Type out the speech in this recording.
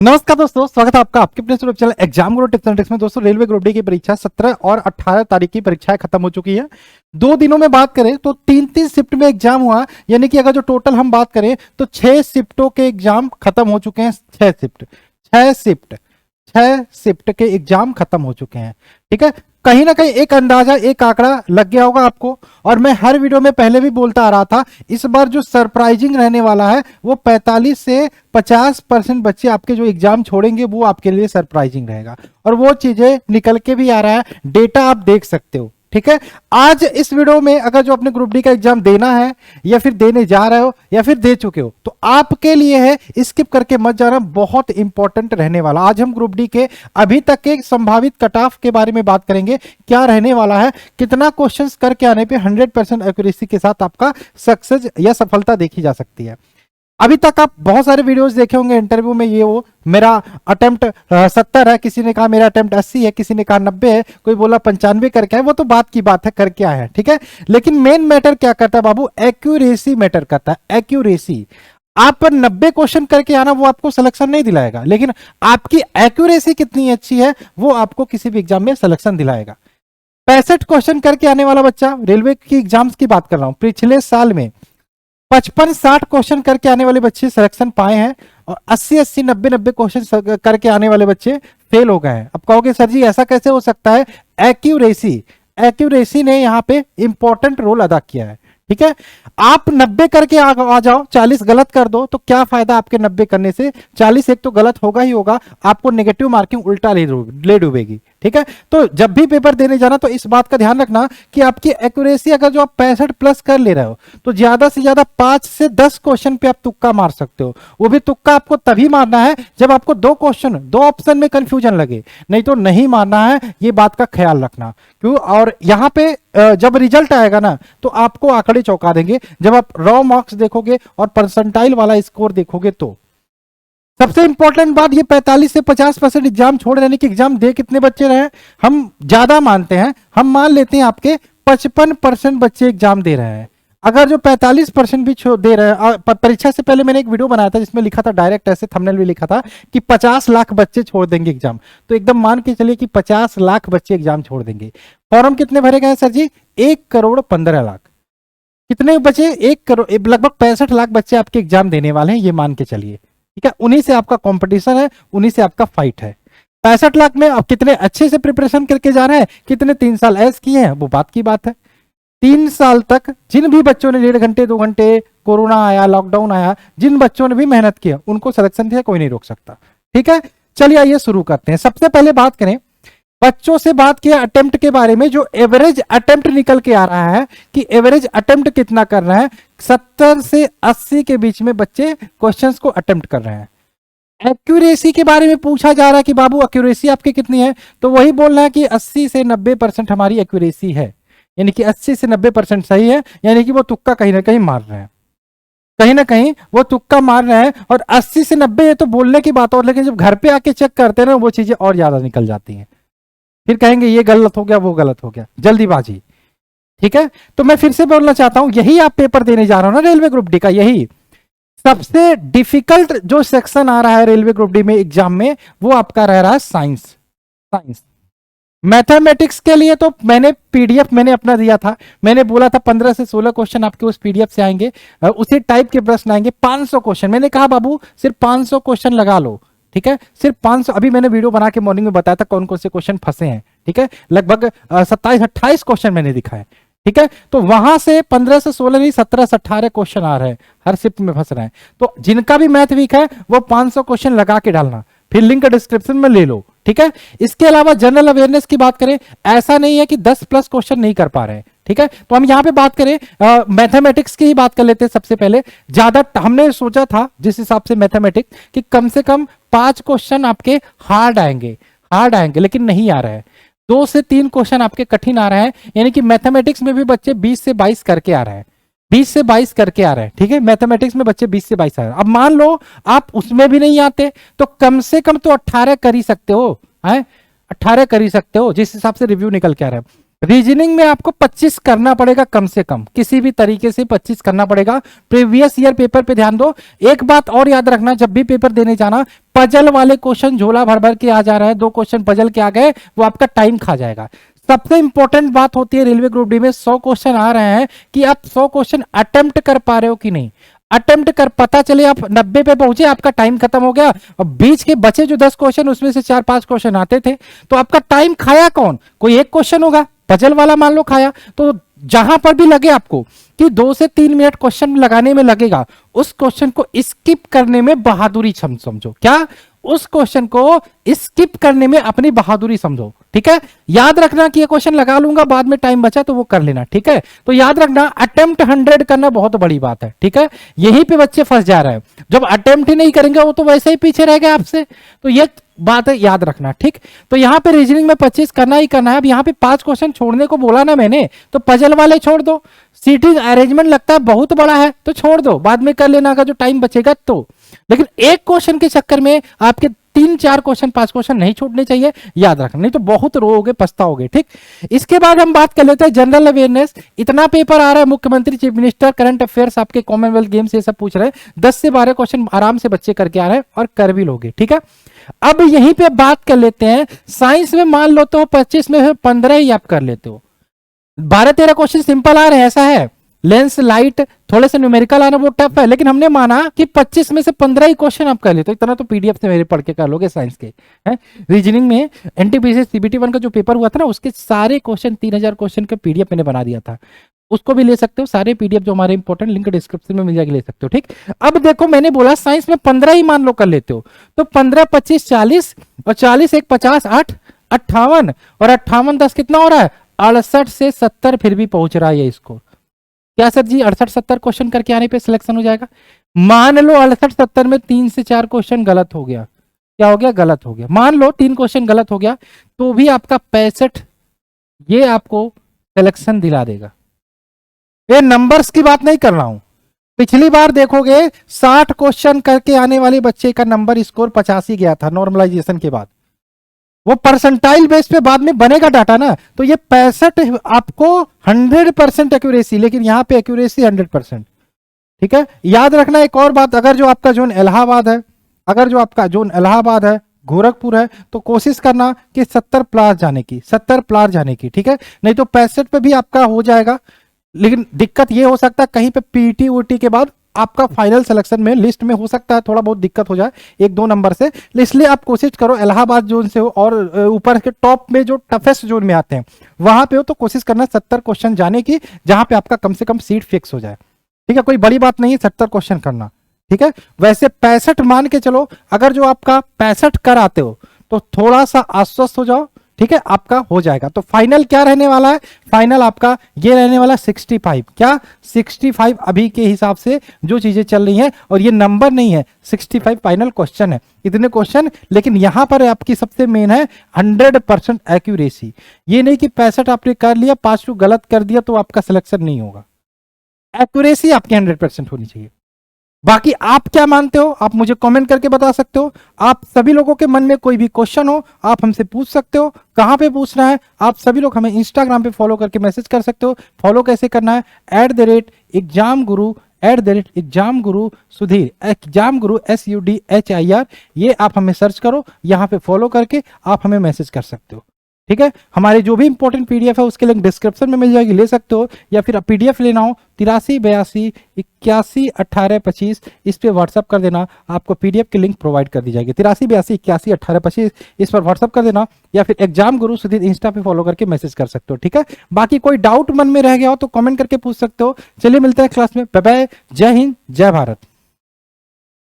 नमस्कार दोस्तों, स्वागत है आपका आपके अपने YouTube channel exam Guru tips and tricks में। दोस्तों, रेलवे ग्रुप डी की परीक्षा 17 और 18 तारीख की परीक्षाएं खत्म हो चुकी है। 2 दिनों में बात करें तो 3-3 शिफ्ट में एग्जाम हुआ, यानी कि अगर जो टोटल हम बात करें तो 6 शिफ्टों के एग्जाम खत्म हो चुके हैं। 6 शिफ्ट के एग्जाम खत्म हो चुके हैं। ठीक है, कहीं ना कहीं एक अंदाजा, एक आंकड़ा लग गया होगा आपको। और मैं हर वीडियो में पहले भी बोलता आ रहा था, इस बार जो सरप्राइजिंग रहने वाला है वो 45 से 50% बच्चे आपके जो एग्जाम छोड़ेंगे वो आपके लिए सरप्राइजिंग रहेगा। और वो चीजें निकल के भी आ रहा है, डेटा आप देख सकते हो। ठीक है, आज इस वीडियो में अगर जो अपने ग्रुप डी का एग्जाम देना है या फिर देने जा रहे हो या फिर दे चुके हो तो आपके लिए है, स्किप करके मत जाना, बहुत इंपॉर्टेंट रहने वाला। आज हम ग्रुप डी के अभी तक के संभावित कट ऑफ के बारे में बात करेंगे, क्या रहने वाला है, कितना क्वेश्चंस करके आने पे 100% एक्यूरेसी के साथ आपका सक्सेस या सफलता देखी जा सकती है। अभी तक आप बहुत सारे वीडियोस देखे होंगे इंटरव्यू में, ये वो मेरा अटेम्प्ट 70 है, किसी ने कहा मेरा अटेम्प्ट 80 है, किसी ने कहा 90 है, कोई बोला 95 करके है। वो तो बात की बात है, करके आया है। ठीक है, लेकिन मेन मैटर क्या करता है बाबू? एक्यूरेसी मैटर करता है। एक्यूरेसी, आप 90 क्वेश्चन करके आना वो आपको सिलेक्शन नहीं दिलाएगा, लेकिन आपकी एक्यूरेसी कितनी अच्छी है वो आपको किसी भी एग्जाम में सिलेक्शन दिलाएगा। 65 क्वेश्चन करके आने वाला बच्चा, रेलवे की एग्जाम्स की बात कर रहा हूं, पिछले साल में 55-60 क्वेश्चन करके आने वाले बच्चे सिलेक्शन पाए हैं और 80-80, 90-90 क्वेश्चन करके आने वाले बच्चे फेल हो गए हैं। अब कहोगे सर जी ऐसा कैसे हो सकता है? एक्यूरेसी ने यहाँ पे इंपॉर्टेंट रोल अदा किया है। ठीक है, आप 90 करके आ जाओ, 40 गलत कर दो तो क्या फायदा आपके 90 करने से? 40 एक तो गलत होगा ही होगा, आपको नेगेटिव मार्किंग उल्टा ले डूबेगी। ठीक है, तो जब भी पेपर देने जाना तो इस बात का ध्यान रखना कि आपकी एक्यूरेसी, अगर जो आप 65 प्लस कर ले रहे हो तो ज्यादा से ज्यादा 5 से 10 क्वेश्चन पे आप तुक्का मार सकते हो। वो भी तुक्का आपको तभी मारना है जब आपको 2 ऑप्शन में कंफ्यूजन लगे, नहीं तो नहीं मारना है। ये बात का ख्याल रखना। क्यों? और यहां पे जब रिजल्ट आएगा ना तो आपको आंकड़े चौंका देंगे। जब आप रॉ मार्क्स देखोगे और परसेंटाइल वाला स्कोर देखोगे तो सबसे इंपॉर्टेंट बात, ये 45 से 50% एग्जाम छोड़ रहे, कि एग्जाम दे कितने बच्चे रहे? हम ज्यादा मानते हैं, हम मान लेते हैं आपके 55% बच्चे एग्जाम दे रहे हैं। अगर जो 45% भी दे रहे हैं, परीक्षा से पहले मैंने एक वीडियो बनाया था जिसमें लिखा था, डायरेक्ट ऐसे थंबनेल भी लिखा था कि 50 लाख बच्चे छोड़ देंगे एग्जाम, तो एकदम मान के चलिए कि 50 लाख बच्चे एग्जाम छोड़ देंगे। फॉर्म कितने भरे गए सर जी? 1,15,00,000। कितने बचे? 1 करोड़, लगभग 65 लाख बच्चे आपके एग्जाम देने वाले हैं, ये मान के चलिए। ठीक है, उन्हीं से आपका कंपटीशन है, उन्हीं से आपका फाइट है। 65 लाख में आप कितने अच्छे से प्रिपरेशन करके जा रहे हैं, कितने 3 साल ऐस किए हैं, वो बात की बात है। 3 साल तक जिन भी बच्चों ने 1.5 घंटे 2 घंटे, कोरोना आया, लॉकडाउन आया, जिन बच्चों ने भी मेहनत किया उनको सिलेक्शन दिया, कोई नहीं रोक सकता। ठीक है, चलिए आइए शुरू करते हैं। सबसे पहले बात करें, बच्चों से बात किया अटेम्प्ट के बारे में। जो एवरेज अटेम्प्ट निकल के आ रहा है कि एवरेज अटेम्प्ट कितना कर रहे हैं, 70 से 80 के बीच में बच्चे क्वेश्चंस को अटेम्प्ट कर रहे हैं। एक्यूरेसी के बारे में पूछा जा रहा है कि बाबू एक्यूरेसी आपकी कितनी है, तो वही बोलना है कि 80 से 90% हमारी एक्यूरेसी है, यानी कि 80 से 90% सही है, यानी कि वो तुक्का कहीं ना कहीं मार रहे हैं, कहीं ना कहीं वो तुक्का मार रहे हैं। और 80 से 90 ये तो बोलने की बात, और लेकिन जब घर पे आके चेक करते हैं ना वो चीजें और ज्यादा निकल जाती हैं, फिर कहेंगे ये गलत हो गया, वो गलत हो गया, जल्दीबाजी। ठीक है, तो मैं फिर से बोलना चाहता हूं, यही आप पेपर देने जा रहे हो ना रेलवे ग्रुप डी का, यही सबसे डिफिकल्ट जो सेक्शन आ रहा है रेलवे ग्रुप डी में एग्जाम में, वो आपका रह रहा है साइंस। मैथमेटिक्स के लिए तो मैंने पीडीएफ मैंने अपना दिया था, मैंने बोला था 15 से 16 क्वेश्चन आपके उस पीडीएफ से आएंगे, उसी टाइप के प्रश्न आएंगे। 500 क्वेश्चन, मैंने कहा बाबू सिर्फ 500 क्वेश्चन लगा लो। ठीक है, सिर्फ 500। अभी मैंने वीडियो बना के मॉर्निंग में बताया था कौन कौन से क्वेश्चन फंसे हैं। ठीक है, लगभग 27-28 क्वेश्चन मैंने दिखाए। ठीक है, तो वहां से 15 से 16 नहीं, 17 से 18 क्वेश्चन आ रहे हैं, हर शिफ्ट में फंस रहे हैं। तो जिनका भी मैथ वीक है वो 500 क्वेश्चन लगा के डालना, फिर लिंक डिस्क्रिप्शन में ले लो। ठीक है, इसके अलावा जनरल अवेयरनेस की बात करें, ऐसा नहीं है कि 10+ क्वेश्चन नहीं कर पा रहे हैं। ठीक है, तो हम यहां पे बात करें मैथमेटिक्स की ही बात कर लेते हैं। सबसे पहले ज्यादा हमने सोचा था जिस हिसाब से मैथमेटिक्स कि कम से कम 5 क्वेश्चन आपके हार्ड आएंगे, लेकिन नहीं आ रहे हैं। 2 से 3 क्वेश्चन आपके कठिन आ रहे हैं, यानी कि मैथमेटिक्स में भी बच्चे 20 से 22 करके आ रहे हैं, 20 से 22 करके आ रहे हैं। ठीक है, मैथमेटिक्स में बच्चे 20 से 22 आ रहे हैं। अब मान लो आप उसमें भी नहीं आते तो कम से कम तो 18 कर ही सकते हो, 18 कर ही सकते हो, जिस हिसाब से रिव्यू निकल के आ रहा है। रीजनिंग में आपको 25 करना पड़ेगा कम से कम, किसी भी तरीके से 25 करना पड़ेगा। प्रीवियस ईयर पेपर पे ध्यान दो। एक बात और याद रखना, जब भी पेपर देने जाना, पजल वाले क्वेश्चन झोला भर भर के आ जा रहा है, 2 क्वेश्चन पजल के आ गए, वो आपका टाइम खा जाएगा। सबसे इंपॉर्टेंट बात होती है रेलवे ग्रुप डी में 100 क्वेश्चन आ रहे हैं कि आप 100 क्वेश्चन अटेम्प्ट कर पा रहे हो कि नहीं। अटेम्प्ट कर पता चले आप 90 पे पहुंचे, आपका टाइम खत्म हो गया, और बीच के बचे जो 10 क्वेश्चन उसमें से 4-5 क्वेश्चन आते थे, तो आपका टाइम खाया कौन? कोई एक क्वेश्चन होगा पजल वाला मान लो खाया। तो जहां पर भी लगे आपको कि 2 से 3 मिनट क्वेश्चन लगाने में लगेगा, उस क्वेश्चन को स्किप करने में बहादुरी समझो। क्या? उस क्वेश्चन को स्किप करने में अपनी बहादुरी समझो। ठीक है, याद रखना कि ये क्वेश्चन लगा लूंगा, बाद में टाइम बचा तो वो कर लेना। ठीक है, तो याद रखना अटेम्प्ट 100 करना बहुत बड़ी बात है। ठीक है, यहीं पे बच्चे फंस जा रहे हैं, जब अटेम्प्ट ही नहीं करेंगे वो तो वैसे ही पीछे रह गए आपसे। तो ये बात है, याद रखना। ठीक, तो यहां पे रीजनिंग में 25 करना ही करना है। अब यहां पे 5 क्वेश्चन छोड़ने को बोला ना मैंने, तो पजल वाले छोड़ दो। सीटिंग अरेंजमेंट लगता है बहुत बड़ा है तो छोड़ दो, बाद में कर लेना अगर जो टाइम बचेगा तो। लेकिन एक क्वेश्चन के चक्कर में आपके 3-4 क्वेश्चन 5 क्वेश्चन नहीं छूटने चाहिए, याद रखना, नहीं तो बहुत रोओगे पछताओगे। ठीक, इसके बाद हम बात कर लेते हैं जनरल अवेयरनेस। इतना पेपर आ रहा है, मुख्यमंत्री, चीफ मिनिस्टर, करंट अफेयर्स, आपके कॉमनवेल्थ गेम्स, ये सब पूछ रहे हैं। 10 से 12 क्वेश्चन आराम से बच्चे करके आ रहे हैं और कर भी लोगे। ठीक है, अब यहीं पे बात कर लेते हैं साइंस में। मान लो तो 25 में 15 ही आप कर लेते हो, 12-13 क्वेश्चन सिंपल आ रहे हैं, ऐसा है। लेंस, लाइट, थोड़े से न्यूमेरिकल आना वो टफ है, लेकिन हमने माना कि 25 में से 15 ही क्वेश्चन आप कर लेते हो। इतना तो पीडीएफ से मेरे पढ़ के कर लोगे साइंस के। हैं, रीजनिंग में एनटीपीसी सीबीटी 1 का जो पेपर हुआ था ना, उसके सारे क्वेश्चन 3000 क्वेश्चन का पीडीएफ मैंने बना दिया था, उसको भी ले सकते हो। सारे पीडीएफ जो हमारे इंपॉर्टेंट, लिंक डिस्क्रिप्शन में मिल जाएगी, ले सकते हो। ठीक, अब देखो मैंने बोला साइंस में 15 ही मान लो कर लेते हो, तो 15, 25, 40 और 40 1 50 8 58 और 58 10 कितना हो रहा है? 68 से 70 फिर भी पहुंच रहा है ये स्कोर। क्या सर जी 68-70 क्वेश्चन करके आने पे सिलेक्शन हो जाएगा? मान लो 68-70 में 3 से 4 क्वेश्चन गलत हो गया, क्या हो गया? गलत हो गया। मान लो 3 क्वेश्चन गलत हो गया, तो भी आपका 65 ये आपको सिलेक्शन दिला देगा। ये नंबर्स की बात नहीं कर रहा हूं। पिछली बार देखोगे 60 क्वेश्चन करके आने वाले बच्चे का नंबर स्कोर 85 गया था नॉर्मलाइजेशन के बाद। वो परसेंटाइल बेस पे बाद में बनेगा डाटा ना, तो ये 65 आपको 100% एक्यूरेसी, लेकिन यहां पे एक्यूरेसी 100%। ठीक है, याद रखना एक और बात, अगर जो आपका जोन इलाहाबाद है, अगर जो आपका जोन इलाहाबाद है, गोरखपुर है, तो कोशिश करना कि 70 प्लस जाने की, 70 प्लस जाने की। ठीक है, नहीं तो 65 पे भी आपका हो जाएगा, लेकिन दिक्कत ये हो सकता है कहीं पे पीटी ऊटी के बाद आपका फाइनल सिलेक्शन में, लिस्ट में हो सकता है थोड़ा बहुत दिक्कत हो जाए 1-2 नंबर से। इसलिए आप कोशिश करो इलाहाबाद जोन से हो, और ऊपर के टॉप में जो टफेस्ट जोन में आते हैं वहां पे हो, तो कोशिश करना 70 क्वेश्चन जाने की, जहां पे आपका कम से कम सीट फिक्स हो जाए। ठीक है, कोई बड़ी बात नहीं है 70 क्वेश्चन करना। ठीक है, वैसे 65 मान के चलो, अगर जो आपका 65 कर आते हो तो थोड़ा सा आश्वस्त हो जाओ। ठीक है, आपका हो जाएगा। तो फाइनल क्या रहने वाला है? फाइनल आपका ये रहने वाला 65। क्या 65 अभी के हिसाब से जो चीजें चल रही हैं, और ये नंबर नहीं है, 65 फाइनल क्वेश्चन है, इतने क्वेश्चन। लेकिन यहां पर आपकी सबसे मेन है 100% एक्यूरेसी। ये नहीं कि 65 आपने कर लिया, 5 गलत कर दिया तो आपका सिलेक्शन नहीं होगा। एक्यूरेसी आपकी 100% होनी चाहिए। बाकी आप क्या मानते हो, आप मुझे कमेंट करके बता सकते हो। आप सभी लोगों के मन में कोई भी क्वेश्चन हो, आप हमसे पूछ सकते हो। कहां पे पूछना है? आप सभी लोग हमें इंस्टाग्राम पे फॉलो करके मैसेज कर सकते हो। फॉलो कैसे करना है? @एग्जाम गुरु, @एग्जाम गुरु सुधीर, एग्जाम गुरु SUDHIR, ये आप हमें सर्च करो, यहाँ पे फॉलो करके आप हमें मैसेज कर सकते हो। ठीक है, हमारे जो भी इंपॉर्टेंट पीडीएफ है उसके लिंक डिस्क्रिप्शन में मिल जाएगी, ले सकते हो। या फिर पीडीएफ लेना हो 83 82 81 18 25, इस पे व्हाट्सअप कर देना, आपको पीडीएफ की लिंक प्रोवाइड कर दी जाएगी। 83 82 81 18 25, इस पर व्हाट्सअप कर देना, या फिर एग्जाम गुरु सुधीर इंस्टा पे फॉलो करके मैसेज कर सकते हो। ठीक है, बाकी कोई डाउट मन में रह गया हो तो कमेंट करके पूछ सकते हो। चलिए मिलते हैं क्लास में, बाय बाय, जय हिंद, जय भारत।